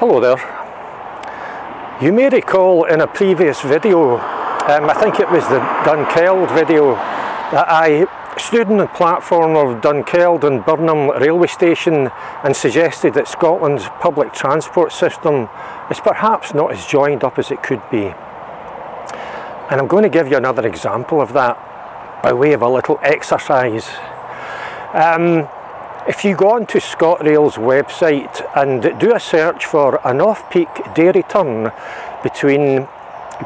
Hello there. You may recall in a previous video, I think it was the Dunkeld video, that I stood on the platform of Dunkeld and Burnham railway station and suggested that Scotland's public transport system is perhaps not as joined up as it could be. And I'm going to give you another example of that by way of a little exercise. If you go onto ScotRail's website and do a search for an off-peak day return between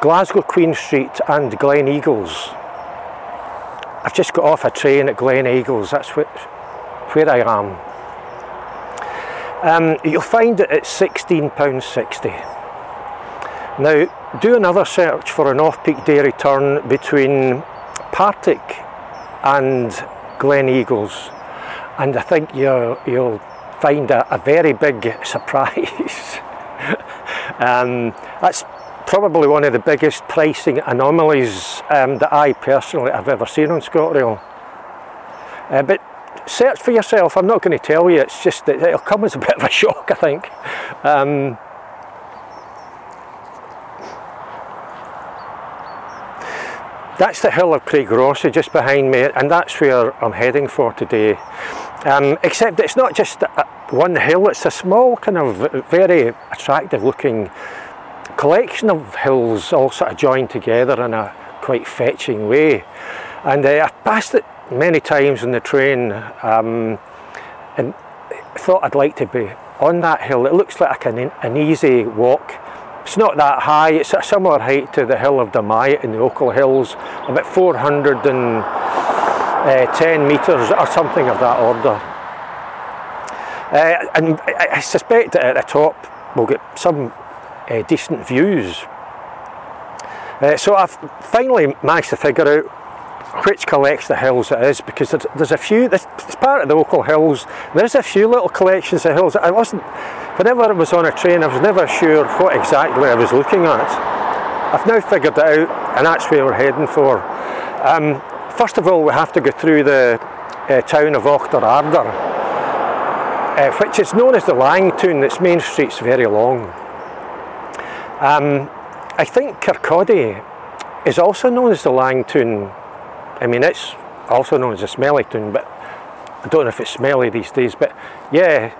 Glasgow Queen Street and Gleneagles. I've just got off a train at Gleneagles, that's where I am. You'll find it at £16.60. Now, do another search for an off-peak day return between Partick and Gleneagles, and I think you'll find a very big surprise. That's probably one of the biggest pricing anomalies that I personally have ever seen on ScotRail. But search for yourself, I'm not going to tell you, it's just that it'll come as a bit of a shock, I think. That's the hill of Craig Rossie just behind me, and that's where I'm heading for today. Except it's not just one hill, it's a small kind of very attractive looking collection of hills all sort of joined together in a quite fetching way. And I've passed it many times on the train and thought I'd like to be on that hill. It looks like an easy walk. It's not that high, it's a similar height to the hill of Damai in the Ochil Hills, about 410 metres or something of that order. And I suspect that at the top we'll get some decent views. So I've finally managed to figure out which collection of hills it is, because there's a few, it's part of the Ochil Hills, there's a few little collections of hills. Whenever I was on a train, I was never sure what exactly I was looking at. I've now figured it out, and that's where we're heading for. First of all, we have to go through the town of Auchterarder, which is known as the Langtoon. Its main street's very long. I think Kirkcaldy is also known as the Langtoon. I mean, it's also known as the Smellytoon, but I don't know if it's smelly these days. But yeah,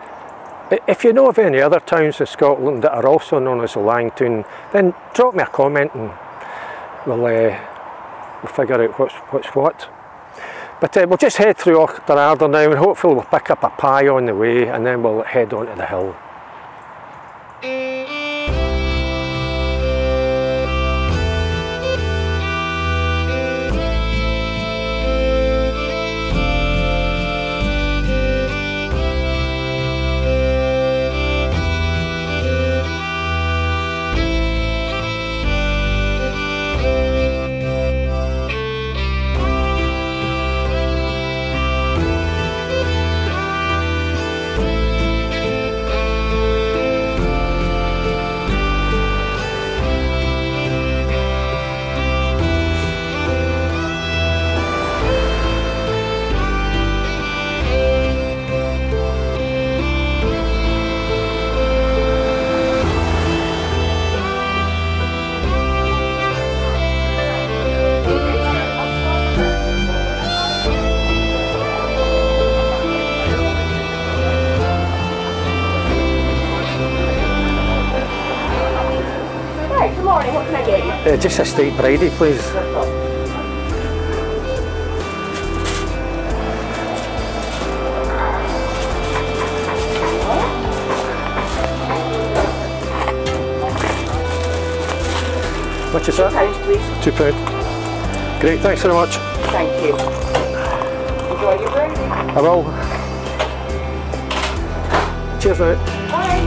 if you know of any other towns in Scotland that are also known as the Langtoon, then drop me a comment and we'll figure out what's what. But we'll just head through Auchterarder now, and hopefully we'll pick up a pie on the way, and then we'll head on to the hill. Just a steak bridie, please. Much is that? £2, please. £2. Great, thanks very much. Thank you. Enjoy your bridie. I will. Cheers now. Bye.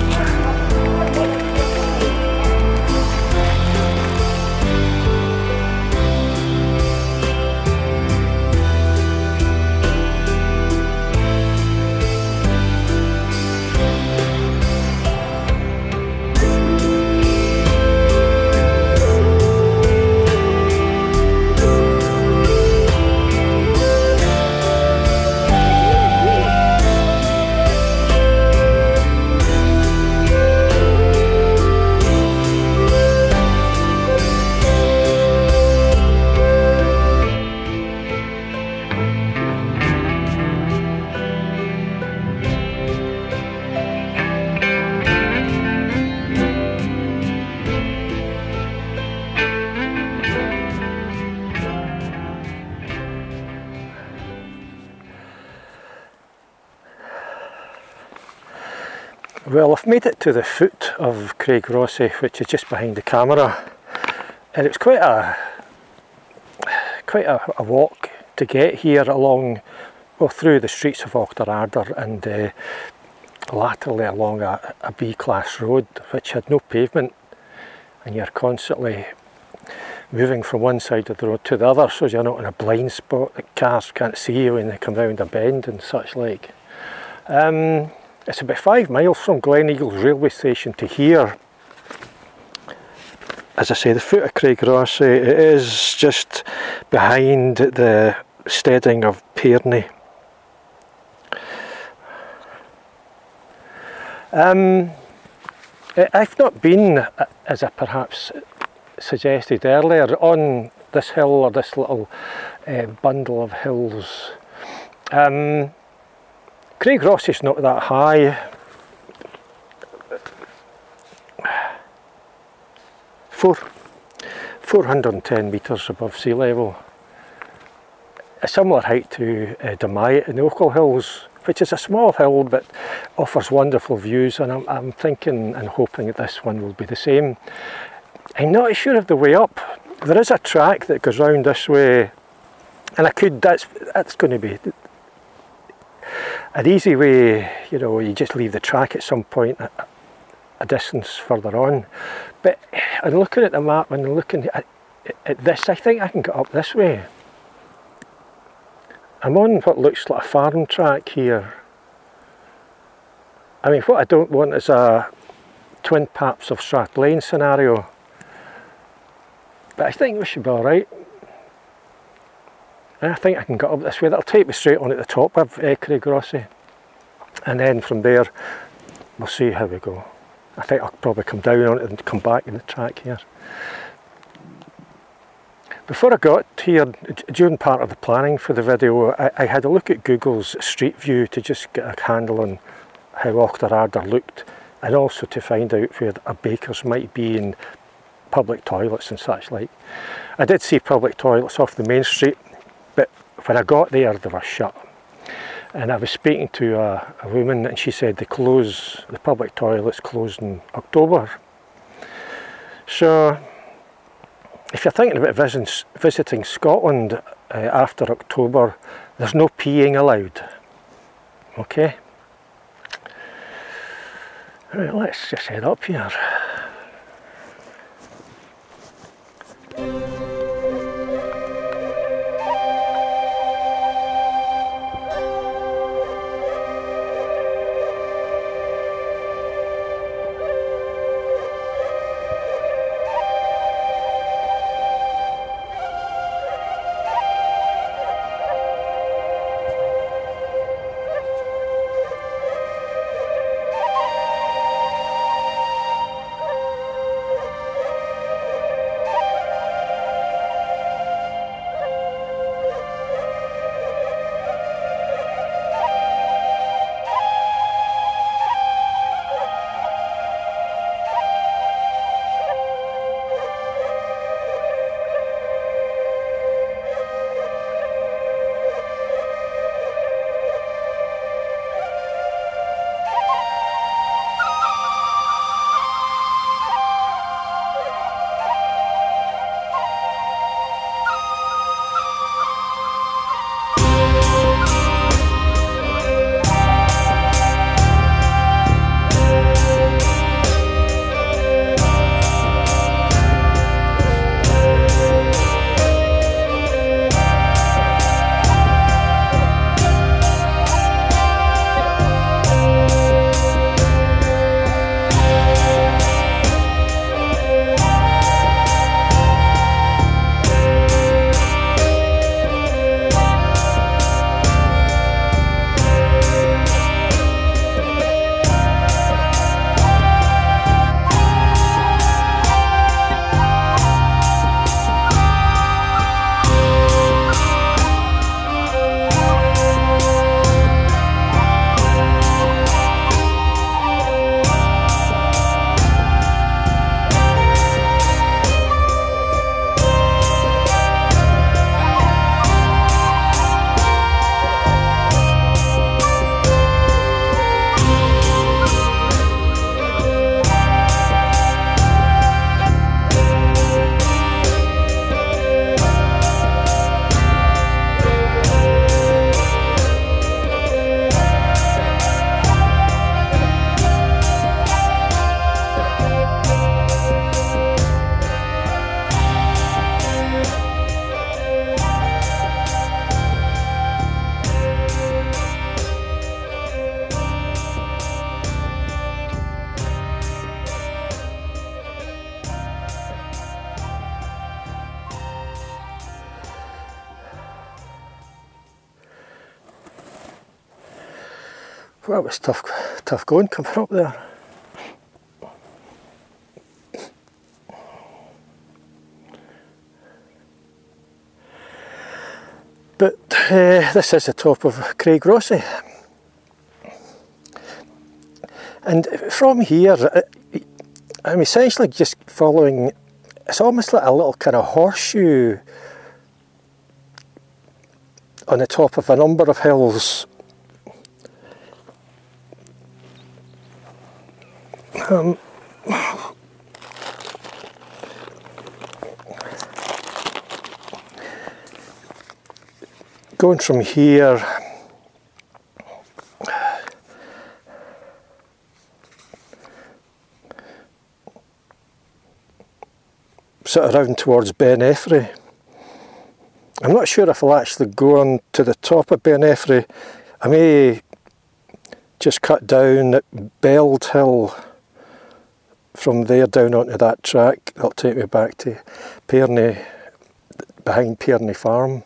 Well, I've made it to the foot of Craig Rossie, which is just behind the camera, and it's quite a walk to get here along, well, through the streets of Auchterarder and laterally along a B-class road which had no pavement, and you're constantly moving from one side of the road to the other, so you're not in a blind spot that cars can't see you when they come round a bend and such like. It's about 5 miles from Gleneagles railway station to here. As I say, the foot of Craig Rossie, it is just behind the steading of Pairney. I've not been, as I perhaps suggested earlier, on this hill or this little bundle of hills. Craig Rossie's not that high. 410 metres above sea level. A similar height to Demite in the Ochil Hills, which is a small hill but offers wonderful views, and I'm thinking and hoping that this one will be the same. I'm not sure of the way up. There is a track that goes round this way, and that's going to be an easy way, you know, you just leave the track at some point a distance further on. But I'm looking at the map and looking at this, I think I can get up this way. I'm on what looks like a farm track here. I mean, what I don't want is a Twin Paps of Strathlane scenario. But I think we should be alright. I think I can get up this way. That'll take me straight on at the top of Craig Rossie. And then from there, we'll see how we go. I think I'll probably come down on it and come back in the track here. Before I got here, during part of the planning for the video, I had a look at Google's Street View to just get a handle on how Auchterarder looked, and also to find out where a baker's might be and public toilets and such like. I did see public toilets off the main street, but when I got there they were shut. And I was speaking to a woman, and she said the public toilets close in October. So if you're thinking about visiting Scotland after October, there's no peeing allowed. Okay? Right, let's just head up here. Well, it was tough going coming up there. But this is the top of Craig Rossie. And from here, I'm essentially just following, it's almost like a little kind of horseshoe on the top of a number of hills. Going from here, sort of around towards Ben Effrey. I'm not sure if I'll actually go on to the top of Ben Effrey. I may just cut down at Beld Hill from there down onto that track. That'll take me back to Pairney, behind Pairney Farm.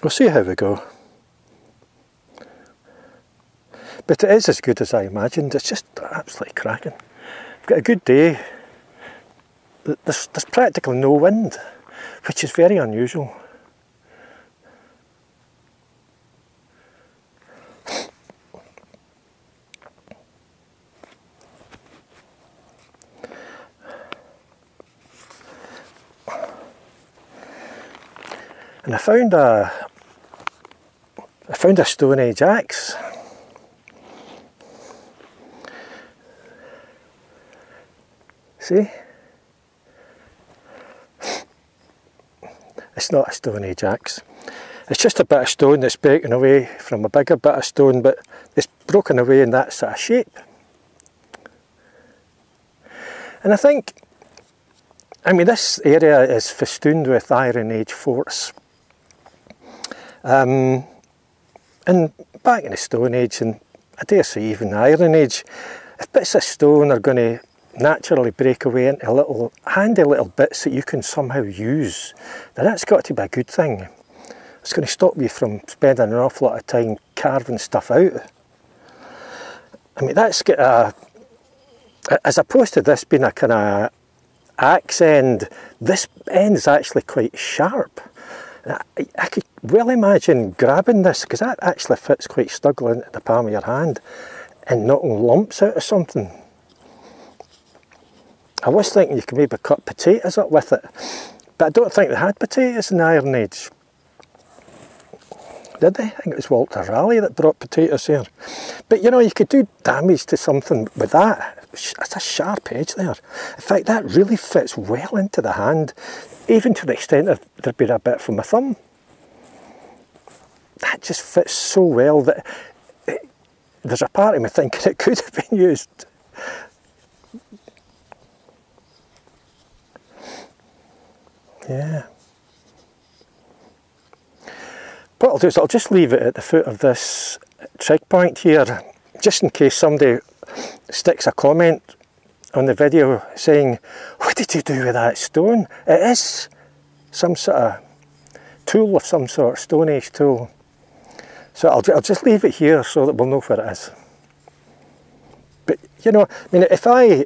We'll see how we go. But it is as good as I imagined. It's just absolutely cracking. I've got a good day. There's practically no wind, which is very unusual. And I found a Stone Age axe. See? It's not a Stone Age axe. It's just a bit of stone that's breaking away from a bigger bit of stone, but it's broken away in that sort of shape. And I think, I mean, this area is festooned with Iron Age forts. And back in the Stone Age, and I dare say even the Iron Age, if bits of stone are going to naturally break away into little handy little bits that you can somehow use, then that's got to be a good thing. It's going to stop you from spending an awful lot of time carving stuff out. I mean, that's got a, as opposed to this being a kind of axe end, this end's actually quite sharp. I could well imagine grabbing this, because that actually fits quite snugly into the palm of your hand, and knocking lumps out of something. I was thinking you could maybe cut potatoes up with it, but I don't think they had potatoes in the Iron Age. Did they? I think it was Walter Raleigh that brought potatoes here. But you know, you could do damage to something with that. It's a sharp edge there. In fact, that really fits well into the hand, even to the extent of there'd been a bit from my thumb. That just fits so well that there's a part of me thinking it could have been used. Yeah. What I'll do is I'll just leave it at the foot of this trig point here, just in case somebody sticks a comment on the video saying, what did you do with that stone? It is some sort of tool of some sort, Stone Age tool. So I'll just leave it here so that we'll know where it is. But you know, I mean, if I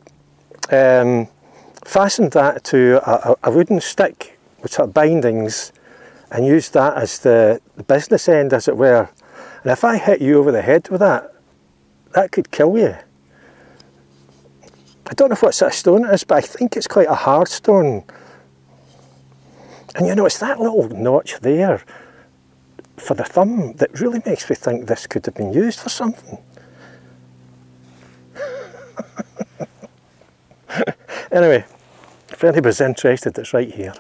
fastened that to a wooden stick with sort of bindings and used that as the business end, as it were, and if I hit you over the head with that, that could kill you. I don't know what sort of stone it is, but I think it's quite a hard stone. And you know, it's that little notch there for the thumb that really makes me think this could have been used for something. Anyway, if anybody's interested, it's right here.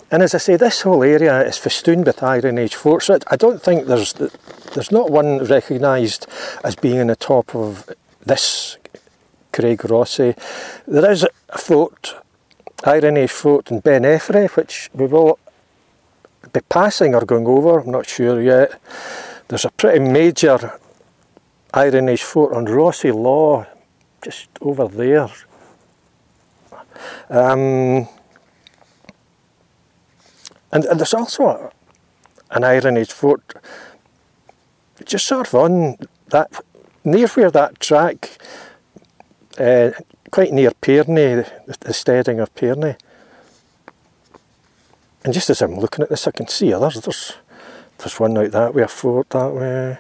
And as I say, this whole area is festooned with Iron Age forts. I don't think there's not one recognised as being on the top of this Craig Rossie. There is a fort, Iron Age fort in Ben Effrey, which we will be passing or going over, I'm not sure yet. There's a pretty major Iron Age fort on Rossie Law, just over there. And there's also an Iron Age fort just sort of on that, near where that track, quite near Pairney, the steading of Pairney. And just as I'm looking at this, I can see others. There's one out that way, a fort that way.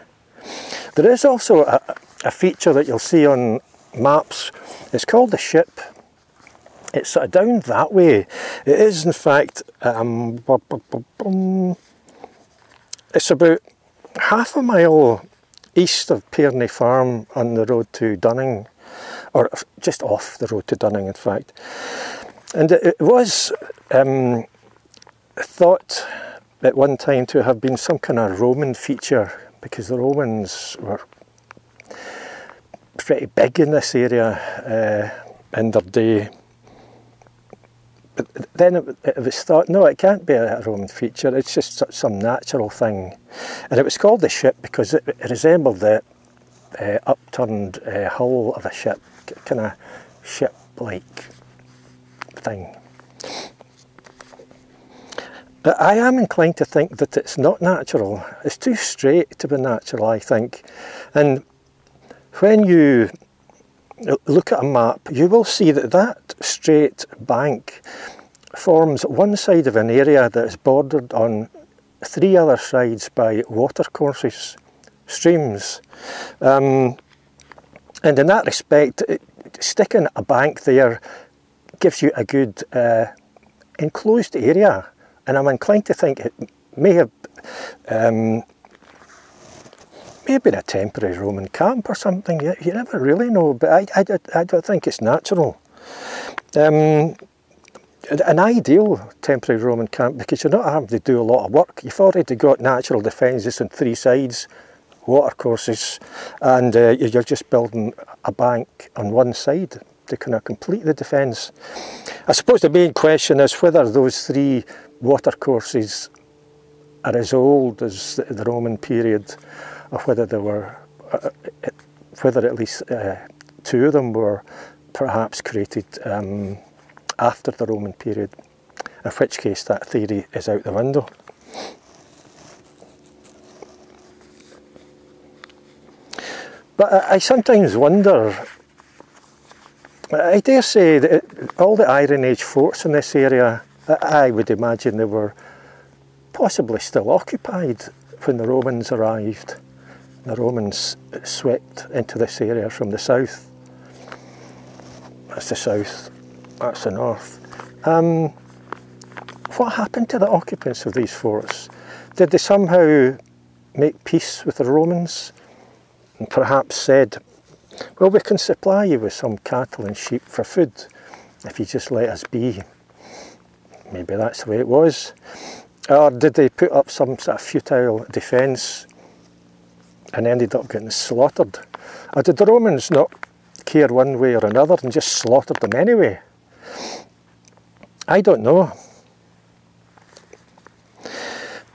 There is also a feature that you'll see on maps. It's called the Ship. It's sort of down that way. It is in fact, it's about half a mile east of Pairney Farm on the road to Dunning, or just off the road to Dunning in fact. And it was thought at one time to have been some kind of Roman feature, because the Romans were pretty big in this area in their day. But then it was thought, no, it can't be a Roman feature, it's just some natural thing. And it was called the Ship because it resembled the upturned hull of a ship, kind of ship-like thing. But I am inclined to think that it's not natural. It's too straight to be natural, I think. And when you look at a map, you will see that that straight bank forms one side of an area that is bordered on 3 other sides by watercourses, streams. And in that respect, sticking a bank there gives you a good enclosed area. And I'm inclined to think it may have been a temporary Roman camp or something. You never really know, but I don't think it's natural. An ideal temporary Roman camp, because you're not having to do a lot of work. You've already got natural defences on 3 sides, watercourses, and you're just building a bank on one side to kind of complete the defence. I suppose the main question is whether those 3 watercourses are as old as the Roman period, or whether they were, whether at least 2 of them were perhaps created after the Roman period, in which case that theory is out the window. But I sometimes wonder, I dare say that all the Iron Age forts in this area, I would imagine they were possibly still occupied when the Romans arrived. The Romans swept into this area from the south. That's the south, that's the north. What happened to the occupants of these forts? Did they somehow make peace with the Romans and perhaps said, well, we can supply you with some cattle and sheep for food if you just let us be? Maybe that's the way it was. Or did they put up some sort of futile defence and ended up getting slaughtered? Or did the Romans not care one way or another and just slaughtered them anyway? I don't know.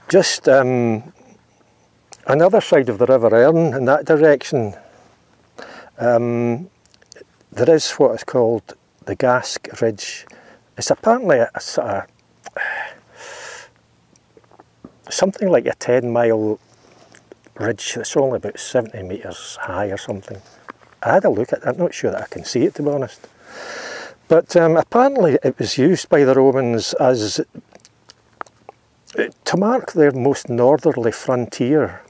Just another side of the River Erne, in that direction, there is what is called the Gask Ridge. It's apparently a sort of something like a 10-mile ridge that's only about 70 metres high or something. I had a look at it, I'm not sure that I can see it, to be honest. But apparently it was used by the Romans as to mark their most northerly frontier.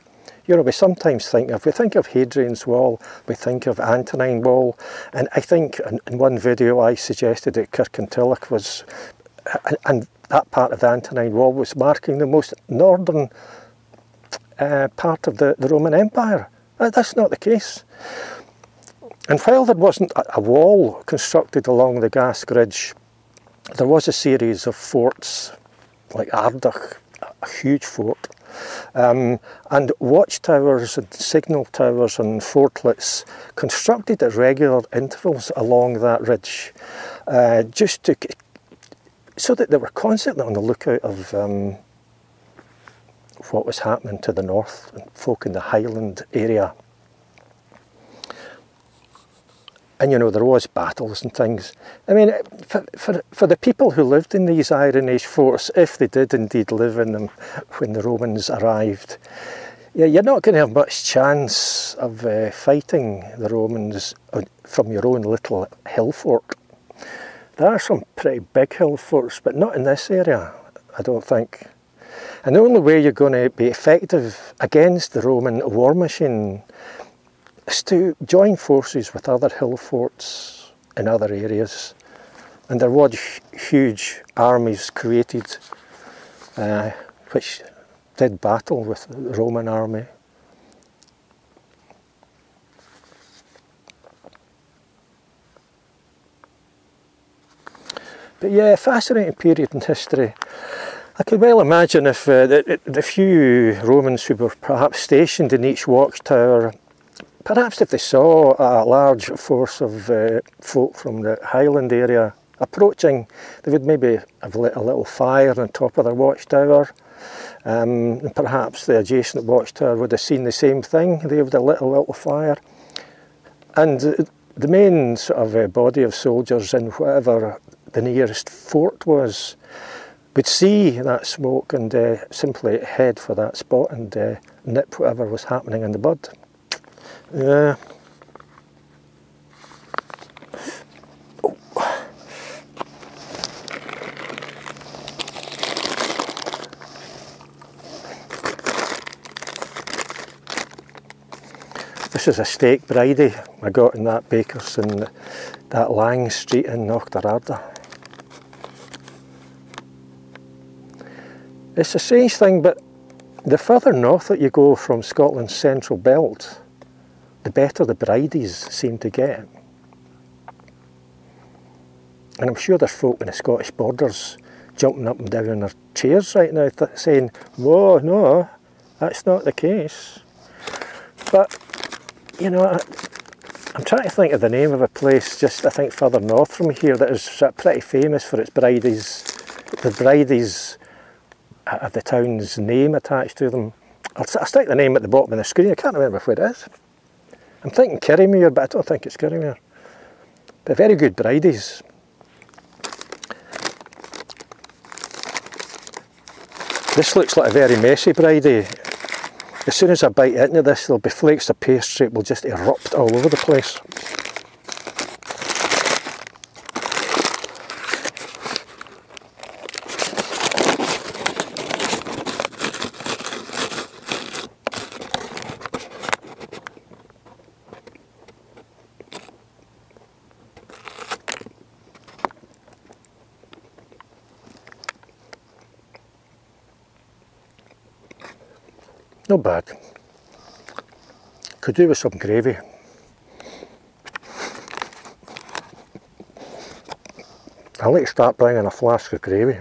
You know, we sometimes think of, we think of Hadrian's Wall, we think of Antonine Wall, and I think in one video I suggested that Kirkintilloch was, and that part of the Antonine Wall was marking the most northern part of the Roman Empire. That's not the case. And while there wasn't a wall constructed along the Gask Ridge, there was a series of forts, like Ardach, a huge fort, and watchtowers and signal towers and fortlets constructed at regular intervals along that ridge, just to, so that they were constantly on the lookout of what was happening to the north and folk in the Highland area. And you know, there was battles and things. I mean, for the people who lived in these Iron Age forts, if they did indeed live in them when the Romans arrived, yeah, you're not going to have much chance of fighting the Romans from your own little hill fort. There are some pretty big hill forts, but not in this area, I don't think. And the only way you're going to be effective against the Roman war machine is to join forces with other hill forts in other areas. And there was huge armies created which did battle with the Roman army. But yeah, fascinating period in history. I could well imagine if the few Romans who were perhaps stationed in each watchtower, perhaps if they saw a large force of folk from the Highland area approaching, they would maybe have lit a little fire on top of their watchtower. And perhaps the adjacent watchtower would have seen the same thing. They would have lit a little fire. And the main sort of body of soldiers in whatever the nearest fort was would see that smoke and simply head for that spot and nip whatever was happening in the bud. Yeah. This is a steak bridie I got in that baker's in that Lang Street in Auchterarder. It's a strange thing, but the further north that you go from Scotland's central belt, the better the bridies seem to get. And I'm sure there's folk in the Scottish borders jumping up and down in their chairs right now saying, whoa, no, that's not the case. But, you know, I'm trying to think of the name of a place just, I think, further north from here that is pretty famous for its bridies. The bridies have the town's name attached to them. I'll stick the name at the bottom of the screen. I can't remember where it is. I'm thinking Kirriemuir, but I don't think it's Kirriemuir. But very good bridies. This looks like a very messy bridie. As soon as I bite into this, there'll be flakes of pastry. It will just erupt all over the place. Not bad. Could do with some gravy. I like to start bringing a flask of gravy.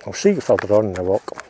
I'll see you further on in the walk.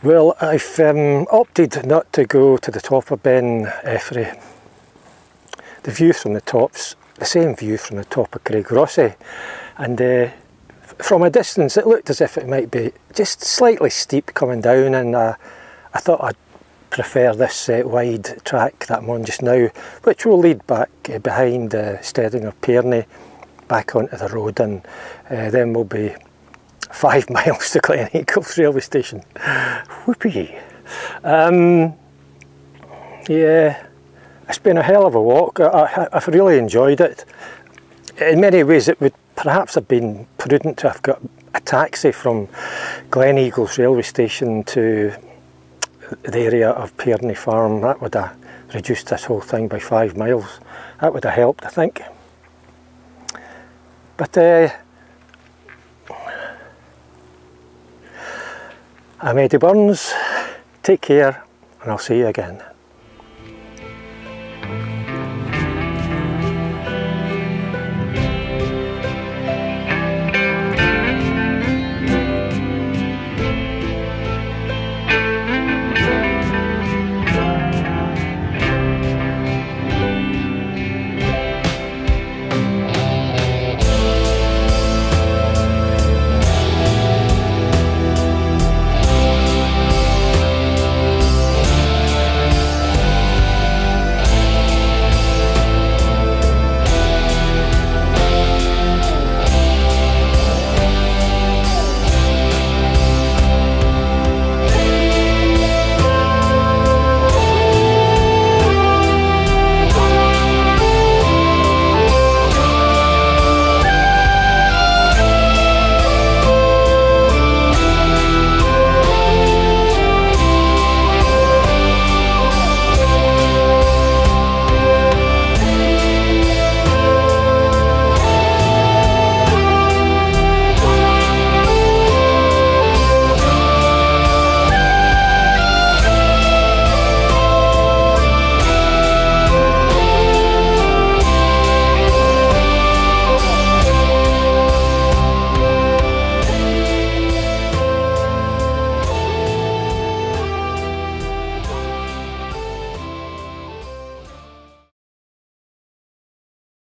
Well, I've opted not to go to the top of Ben Effrey. The view from the top's the same view from the top of Craig Rossie, and from a distance it looked as if it might be just slightly steep coming down, and I thought I'd prefer this wide track that I'm on just now, which will lead back behind Steading or Pairney back onto the road, and then we'll be 5 miles to Gleneagles railway station. Whoopee! Yeah, it's been a hell of a walk. I've really enjoyed it. In many ways it would perhaps have been prudent to have got a taxi from Gleneagles railway station to the area of Pairney Farm. That would have reduced this whole thing by 5 miles. That would have helped, I think. But I'm Eddie Burns. Take care, and I'll see you again.